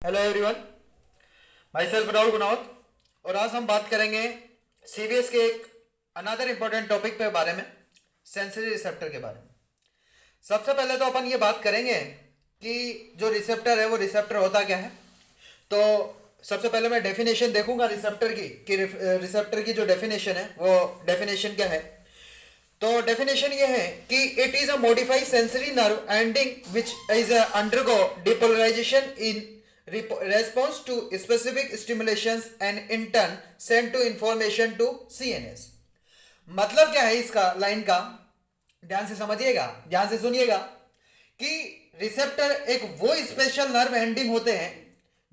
Hello everyone, my self Rahul Gunawat. और आज हम बात करेंगे सीबीएस के एक अनदर इम्पोर्टेंट टॉपिक पे बारे में, सेंसरी रिसेप्टर के बारे में। सबसे पहले तो अपन ये बात करेंगे कि जो रिसेप्टर है वो रिसेप्टर होता क्या है। तो सबसे पहले मैं डेफिनेशन देखूंगा रिसेप्टर की कि रिसेप्टर की जो डेफिनेशन है वो डेफिनेशन क्या है। तो डेफिनेशन ये है कि it is a modified sensory nerve ending which is undergo depolarisation in response to specific stimulations and in turn send to information to CNS। मतलब क्या है इसका लाइन का, ध्यान से समझिएगा, ध्यान से सुनिएगा कि रिसेप्टर एक वो स्पेशल नर्व एंडिंग होते हैं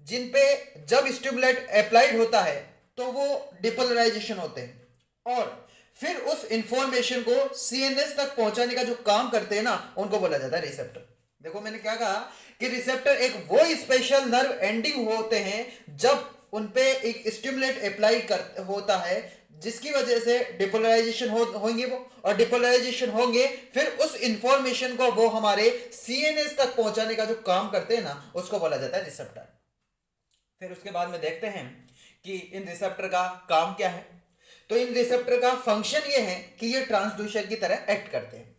जिन पे जब स्टिमुलेट अप्लाइड होता है तो वो डिपोलराइजेशन होते हैं और फिर उस इंफॉर्मेशन को सीएनएस तक पहुंचाने का जो काम करते हैं ना, उनको बोला जाता है रिसेप्टर। देखो मैंने क्या कहा कि रिसेप्टर एक वो स्पेशल नर्व एंडिंग होते हैं जब उनपे एक स्टिमुलेट अप्लाई कर होता है जिसकी वजह से डिपोलराइजेशन होंगे वो, और डिपोलराइजेशन होंगे फिर उस इंफॉर्मेशन को वो हमारे सीएनएस तक पहुंचाने का जो काम करते हैं ना, उसको बोला जाता है रिसेप्टर। फिर उसके बाद में देखते हैं कि इन रिसेप्टर का काम क्या है। तो इन रिसेप्टर का फंक्शन ये है कि ये ट्रांसड्यूसर की तरह एक्ट करते हैं।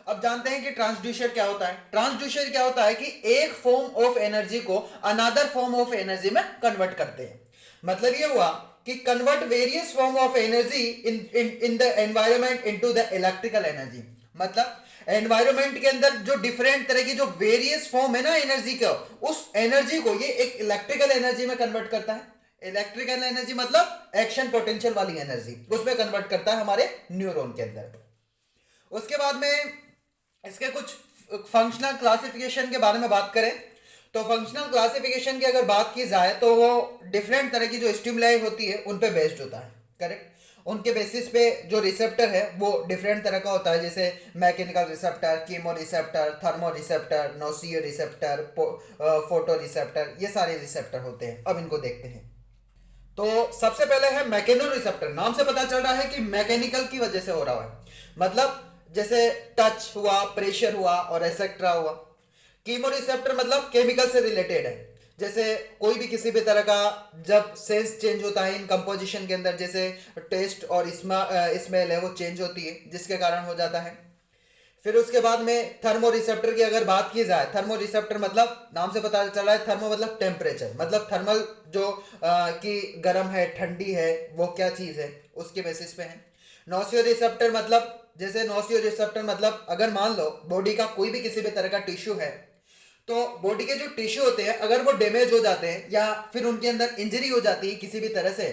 अब जानते हैं कि ट्रांसड्यूसर क्या होता है। ट्रांसड्यूसर क्या होता है कि एक फॉर्म ऑफ एनर्जी को अनदर फॉर्म ऑफ एनर्जी में कन्वर्ट करते हैं। मतलब ये हुआ कि convert various form of energy in the environment into the electrical energy. मतलब एनवायरमेंट के अंदर जो डिफरेंट तरह की जो वेरियस फॉर्म है ना एनर्जी का, उस एनर्जी को ये एक इलेक्ट्रिकल एनर्जी में कन्वर्ट करता है। इलेक्ट्रिकल एनर्जी मतलब एक्शन पोटेंशियल वाली एनर्जी, उसमें कन्वर्ट करता है हमारे न्यूरॉन के अंदर। उसके बाद में इसके कुछ फंक्शनल क्लासिफिकेशन के बारे में बात करें तो फंक्शनल क्लासिफिकेशन की अगर बात की जाए तो वो डिफरेंट तरह की जो स्टिमुलाई होती है उन पे बेस्ड होता है। करेक्ट, उनके बेसिस पे जो रिसेप्टर है वो डिफरेंट तरह का होता है, जैसे mechanical receptor, chemo receptor, thermo receptor, nocio receptor, photo receptor, ये सारे रिसेप्टर होते हैं। अब इनको देखते हैं। तो सबसे पहले है मैकेनो रिसेप्टर। नाम से पता चल रहा है कि मैकेनिकल की वजह से हो रहा है, मतलब जैसे टच हुआ, प्रेशर हुआ और एक्सेट्रा हुआ। कीमो रिसेप्टर मतलब केमिकल से रिलेटेड है, जैसे कोई भी किसी भी तरह का जब सेंस चेंज होता है इन कंपोजिशन के अंदर, जैसे टेस्ट और स्मेल है वो चेंज होती है जिसके कारण हो जाता है। फिर उसके बाद में थर्मो रिसेप्टर की अगर बात की जाए, थर्मो रिसेप्टर मतलब नाम से पता चल रहा है, थर्मो मतलब टेम्परेचर, मतलब थर्मल जो कि गर्म है, ठंडी है, वो क्या चीज़ है उसके बेसिस पे है। नोसियो रिसेप्टर मतलब जैसे नोसियो रिसेप्टर मतलब अगर मान लो बॉडी का कोई भी किसी भी तरह का टिश्यू है तो बॉडी के जो टिश्यू होते हैं अगर वो डैमेज हो जाते हैं या फिर उनके अंदर इंजरी हो जाती है किसी भी तरह से,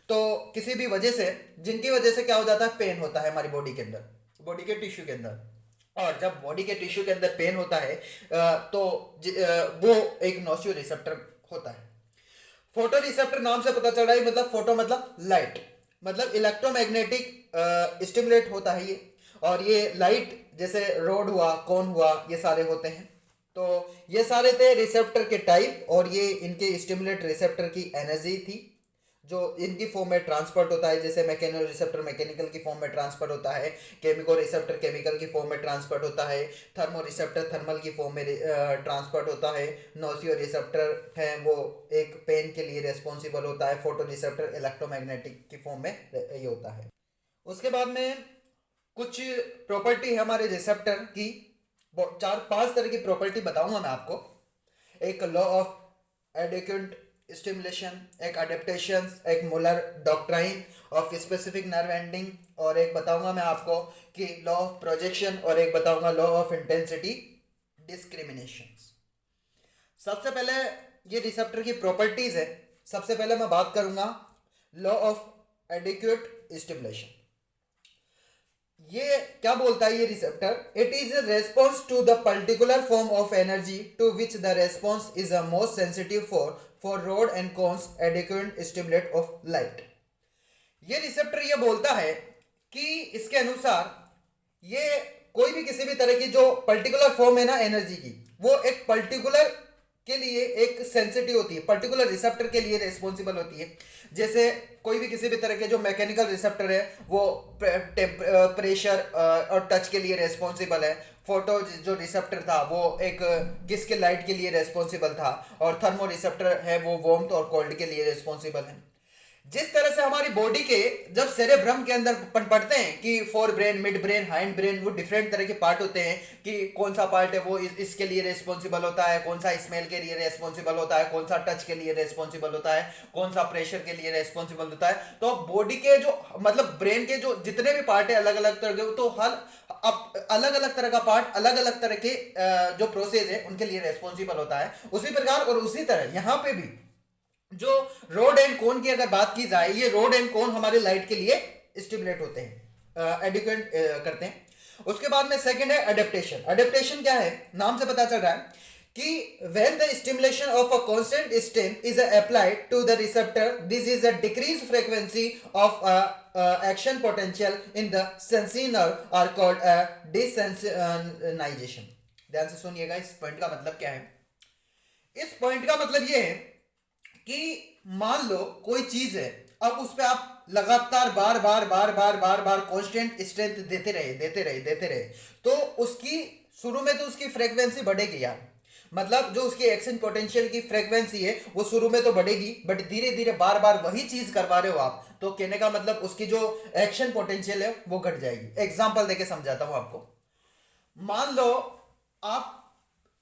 तो किसी भी वजह से, जिनकी वजह से क्या हो जाता है, पेन होता है हमारी बॉडी के अंदर, बॉडी के टिश्यू के अंदर। और जब बॉडी के टिश्यू के अंदर पेन होता है तो वो एक नोसियो रिसेप्टर होता है। फोटो रिसेप्टर नाम से पता चल रहा है, मतलब फोटो मतलब लाइट, मतलब इलेक्ट्रोमैग्नेटिक स्टिमुलेट होता है ये। और ये लाइट जैसे रोड हुआ, कौन हुआ, ये सारे होते हैं। तो ये सारे थे रिसेप्टर के टाइप, और ये इनके स्टिमुलेट रिसेप्टर की एनर्जी थी जो इनकी फॉर्म में ट्रांसपोर्ट होता है। जैसे मैकेनो रिसेप्टर मैकेनिकल की फॉर्म में ट्रांसफर होता है, केमिको रिसेप्टर केमिकल की फॉर्म में ट्रांसपोर्ट होता है, थर्मो रिसेप्टर थर्मल की फॉर्म में ट्रांसपोर्ट होता है, नोसियो रिसेप्टर है वो एक पेन के लिए रेस्पॉन्सिबल होता है, फोटो रिसेप्टर इलेक्ट्रोमैग्नेटिक की फॉर्म में ये होता है। उसके बाद में कुछ प्रॉपर्टी है हमारे रिसेप्टर की, चार पांच तरह की प्रॉपर्टी बताऊंगा मैं आपको। एक लॉ ऑफ एडिक्वेंट स्टिमुलेशन, एक अडेप्टेशन, एक Muller doctrine of specific nerve ending, और एक बताऊंगा मैं आपको कि लॉ ऑफ प्रोजेक्शन, और एक बताऊंगा लॉ ऑफ इंटेंसिटी डिस्क्रिमिनेशन। सबसे पहले ये रिसेप्टर की प्रॉपर्टीज है। सबसे पहले मैं बात करूंगा लॉ ऑफ एडिक्वेट स्टिमुलेशन। ये क्या बोलता है ये receptor, it is a response to the particular form of energy to which the response is a most sensitive for rod and cones adequate stimulate of light. ये receptor ये बोलता है कि इसके अनुसार ये कोई भी किसी भी तरह की जो पर्टिकुलर फॉर्म है ना एनर्जी की, वो एक पर्टिकुलर के लिए एक सेंसिटिव होती है, पर्टिकुलर रिसेप्टर के लिए रिस्पॉन्सिबल होती है। जैसे कोई भी किसी भी तरह के जो मैकेनिकल रिसेप्टर है वो प्रेशर और टच के लिए रिस्पॉन्सिबल है। फोटो जो रिसेप्टर था वो एक किसके लाइट के लिए रिस्पॉन्सिबल था, और थर्मो रिसेप्टर है वो वार्मथ और कोल्ड के लिए रिस्पॉन्सिबल है। जिस तरह से हमारी बॉडी के जब सेरेब्रम के अंदर पढ़ते हैं कि fore brain, mid brain, hind brain, वो डिफरेंट तरह के पार्ट होते हैं कि कौन सा पार्ट है वो इसके लिए रेस्पॉन्सिबल होता है, कौन सा स्मेल के लिए रेस्पॉन्सिबल होता है, कौन सा टच के लिए रेस्पॉन्सिबल होता है, कौन सा प्रेशर के लिए रेस्पॉन्सिबल होता है। तो बॉडी के जो मतलब ब्रेन के जो जितने भी पार्ट है अलग अलग तरह के, तो हर अलग अलग तरह का पार्ट अलग अलग तरह के जो प्रोसेस है उनके लिए रेस्पॉन्सिबल होता है। उसी प्रकार और उसी तरह यहाँ पे भी जो रोड एंड कोन की अगर बात की जाए, ये रोड एंड कोन हमारे लाइट के लिए स्टिमुलेट होते हैं, एडिक्वेंट करते हैं। उसके बाद में सेकंड है अडेप्टेशन। अडेप्टेशन क्या है, नाम से पता चल रहा है कि when the stimulation of a constant stim is applied to the receptor, this is a decreased frequency of action potential in the sensory nerve are called desensitization। ध्यान से सुनिएगा, इस पॉइंट का मतलब क्या है। इस पॉइंट का मतलब ये है कि मान लो कोई चीज है, अब उस पर आप लगातार बार बार बार बार बार बार कांस्टेंट स्ट्रेंथ देते रहे तो उसकी शुरू में तो उसकी फ्रीक्वेंसी बढ़ेगी यार, मतलब जो उसकी एक्शन पोटेंशियल की फ्रीक्वेंसी है वो शुरू में तो बढ़ेगी, बट धीरे धीरे बार बार वही चीज करवा रहे हो आप, तो कहने का मतलब उसकी जो एक्शन पोटेंशियल है वो घट जाएगी। एग्जांपल देके समझाता हूं आपको। मान लो आप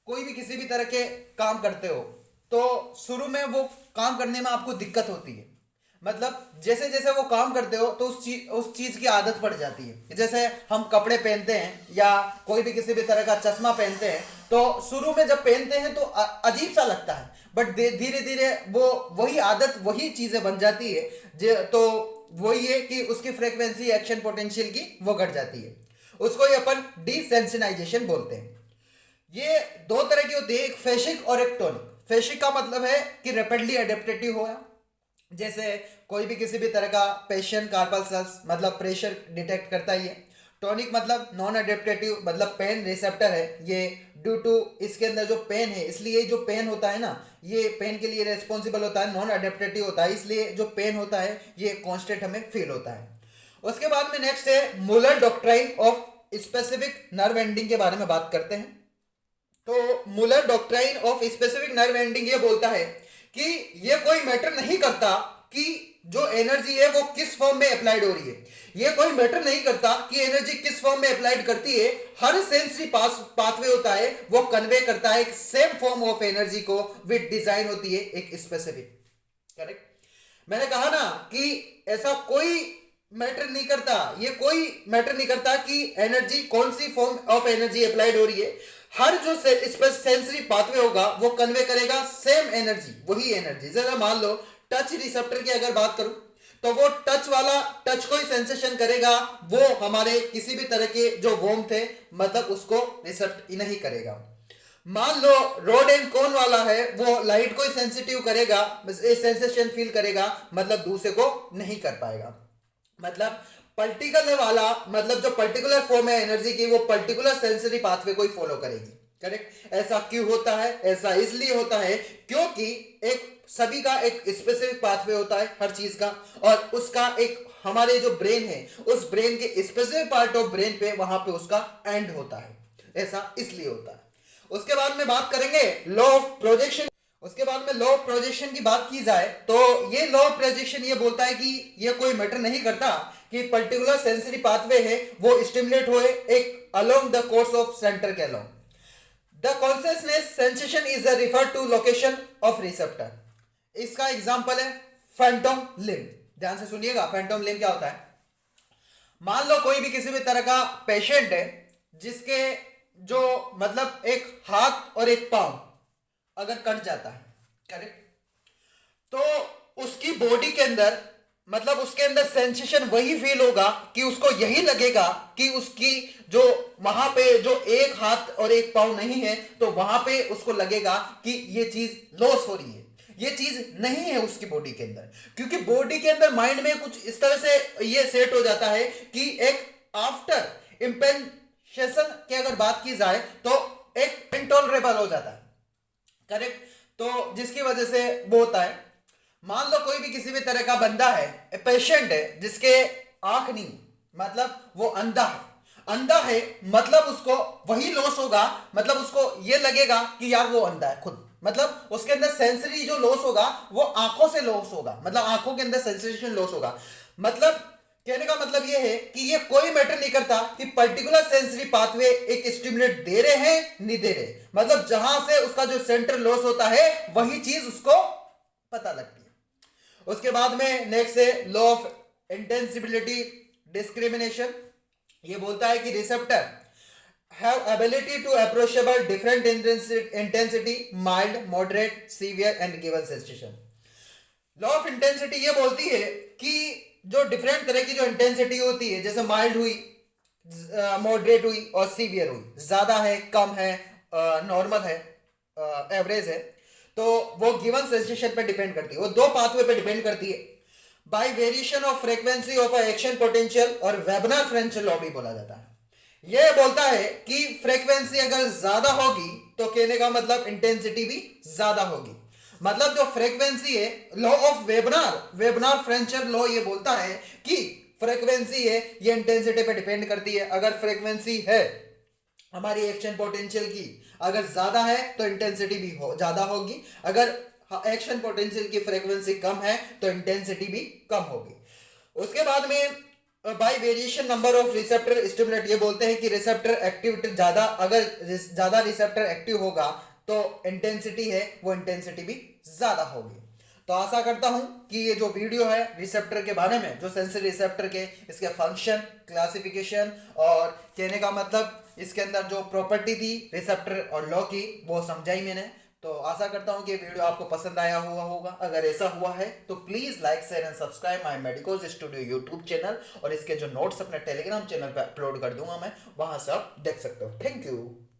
कोई भी किसी भी तरह के काम करते हो, तो शुरू में वो काम करने में आपको दिक्कत होती है, मतलब जैसे जैसे वो काम करते हो तो उस चीज की आदत पड़ जाती है। जैसे हम कपड़े पहनते हैं या कोई भी किसी भी तरह का चश्मा पहनते हैं, तो शुरू में जब पहनते हैं तो अजीब सा लगता है, बट धीरे धीरे वो वही आदत वही चीजें बन जाती है, तो वही है कि उसकी फ्रीक्वेंसी एक्शन पोटेंशियल की वो घट जाती है। उसको ही अपन डिसेंसिटाइजेशन बोलते हैं। ये दो तरह की होती है, एक फेशिक और एक टोनिक। फेशिक का मतलब है कि रैपिडली एडेप्टेटिव हो, जैसे कोई भी किसी भी तरह का पेशेंट कार्पल सेल्स मतलब प्रेशर डिटेक्ट करता ही है। टोनिक मतलब नॉन एडेप्टेटिव, मतलब पेन रिसेप्टर है ये, ड्यू टू इसके अंदर जो पेन है, इसलिए जो पेन होता है ना, ये पेन के लिए रेस्पॉन्सिबल होता है, नॉन एडेप्टेटिव होता है, इसलिए जो पेन होता है ये कॉन्स्टेंट हमें फील होता है। उसके बाद में नेक्स्ट है Muller doctrine of specific nerve ending के बारे में बात करते हैं। तो Muller doctrine of specific nerve ending ये बोलता है कि ये कोई मैटर नहीं करता कि जो एनर्जी है वो किस फॉर्म में अप्लाइड हो रही है, ये कोई मैटर नहीं करता कि एनर्जी किस फॉर्म में अप्लाइड करती है, हर सेंसरी पाथवे होता है वो कन्वे करता है एक सेम फॉर्म ऑफ एनर्जी को, विद डिजाइन होती है एक स्पेसिफिक। करेक्ट, मैंने कहा ना कि ऐसा कोई मैटर नहीं करता, ये कोई मैटर नहीं करता कि एनर्जी कौन सी फॉर्म ऑफ एनर्जी अप्लाइड हो रही है, हर जो सेंसरी पाथवे होगा वो कन्वे करेगा सेम एनर्जी, वही एनर्जी। जरा मान लो टच रिसेप्टर की अगर बात करूं तो वो टच वाला टच को ही सेंसेशन करेगा, वो हमारे किसी भी तरह के जो वार्मथ थे मतलब उसको रिसेप्ट नहीं करेगा। मान लो रोड एंड कोन वाला है, वो लाइट को ही सेंसिटिव करेगा, सेंसेशन फील करेगा, मतलब दूसरे को नहीं कर पाएगा। मतलब पर्टिकुलर वाला मतलब जो पर्टिकुलर फॉर्म है एनर्जी की वो पर्टिकुलर सेंसरी पाथवे को ही फॉलो करेगी। करेक्ट, ऐसा क्यों होता है? ऐसा इसलिए होता है क्योंकि एक सभी का एक स्पेसिफिक पाथवे होता है हर चीज का, और उसका एक हमारे जो ब्रेन है उस ब्रेन के स्पेसिफिक पार्ट ऑफ ब्रेन पे वहां पे उसका एंड होता है, ऐसा इसलिए होता है। उसके बाद में बात करेंगे लॉ ऑफ प्रोजेक्शन। उसके बाद में लॉ ऑफ प्रोजेक्शन की बात की जाए तो ये लॉ ऑफ प्रोजेक्शन ये बोलता है कि ये कोई मैटर नहीं करता कि पर्टिकुलर सेंसरी पाथवे है वो स्टिमुलेट होए एक along the course of center के along the consciousness sensation is refer to location of receptor. इसका एग्जांपल है फैंटम लिम्ब। ध्यान से सुनिएगा, फैंटम लिम्ब क्या होता है। मान लो कोई भी किसी भी तरह का पेशेंट है जिसके जो मतलब एक हाथ और एक पांव अगर कट जाता है, करेक्ट, तो उसकी बॉडी के अंदर मतलब उसके अंदर सेंसेशन वही फील होगा कि उसको यही लगेगा कि उसकी जो वहां पे जो एक हाथ और एक पांव नहीं है तो वहां पे उसको लगेगा कि ये चीज लॉस हो रही है, ये चीज नहीं है उसकी बॉडी के अंदर, क्योंकि बॉडी के अंदर माइंड में कुछ इस तरह से ये सेट हो जाता है कि एक आफ्टर इंपेंशन की अगर बात की जाए तो एक इंटॉलरेबल हो जाता है। करेक्ट, तो जिसकी वजह से वो होता है। मान लो कोई भी किसी भी तरह का बंदा है, पेशेंट है, जिसके आंख नहीं, मतलब वो अंधा है। अंधा है मतलब उसको वही लॉस होगा, मतलब उसको ये लगेगा कि यार वो अंधा है खुद, मतलब उसके अंदर सेंसरी जो लॉस होगा वो आंखों से लॉस होगा, मतलब आंखों के अंदर सेंसेशन लॉस होगा। मतलब कहने का मतलब ये है कि ये कोई मैटर नहीं करता कि पर्टिकुलर सेंसरी पाथवे एक स्टिमुलेट दे रहे हैं नहीं दे रहे, मतलब जहां से उसका जो सेंटर लॉस होता है वही चीज उसको पता लगती है। उसके बाद में नेक्स्ट है लॉ ऑफ इंटेंसिबिलिटी डिस्क्रिमिनेशन। ये बोलता है कि receptor have ability to approachable different intensity, mild, moderate, severe and given sensation। Law of intensity ये बोलती है कि जो डिफरेंट तरह की जो इंटेंसिटी होती है, जैसे माइल्ड हुई, मॉडरेट हुई और सीवियर हुई, ज्यादा है, कम है, नॉर्मल है, एवरेज है, तो वो गिवन सेंसेशन पे डिपेंड करती है, वो दो पाथवे पे डिपेंड करती है। Bye variation of frequency of action potential और वेबनर फ्रेंच लॉ भी बोला जाता है। यह बोलता है कि फ्रीक्वेंसी अगर ज्यादा होगी तो कहने का मतलब इंटेंसिटी भी ज्यादा होगी। मतलब जो फ्रीक्वेंसी है, लॉ ऑफ वेबनर फ्रेंचर लॉ ये बोलता है कि फ्रीक्वेंसी है ये इंटेंसिटी पे डिपेंड करती है। अगर फ्रीक्वेंसी है हमारी एक्शन पोटेंशियल की अगर ज्यादा है तो इंटेंसिटी भी ज्यादा होगी, अगर एक्शन पोटेंशियल की फ्रीक्वेंसी कम है तो इंटेंसिटी भी कम होगी। उसके बाद में bye variation number of receptor stimulate, ये बोलते हैं कि रिसेप्टर एक्टिविटी ज्यादा, अगर ज्यादा रिसेप्टर एक्टिव होगा तो इंटेंसिटी है वो इंटेंसिटी भी ज्यादा होगी। तो आशा करता हूं कि ये जो वीडियो है रिसेप्टर के बारे में, जो सेंसरी रिसेप्टर के इसके फंक्शन, क्लासिफिकेशन और कहने का मतलब इसके अंदर जो प्रॉपर्टी थी रिसेप्टर और लॉ की, वो समझाई मैंने। तो आशा करता हूं कि ये वीडियो आपको पसंद आया हुआ होगा। अगर ऐसा हुआ है तो please like share and subscribe my medicos studio YouTube channel, और इसके जो नोट्स अपने टेलीग्राम चैनल पर अपलोड कर दूंगा मैं, वहां से आप देख सकते हो। Thank you.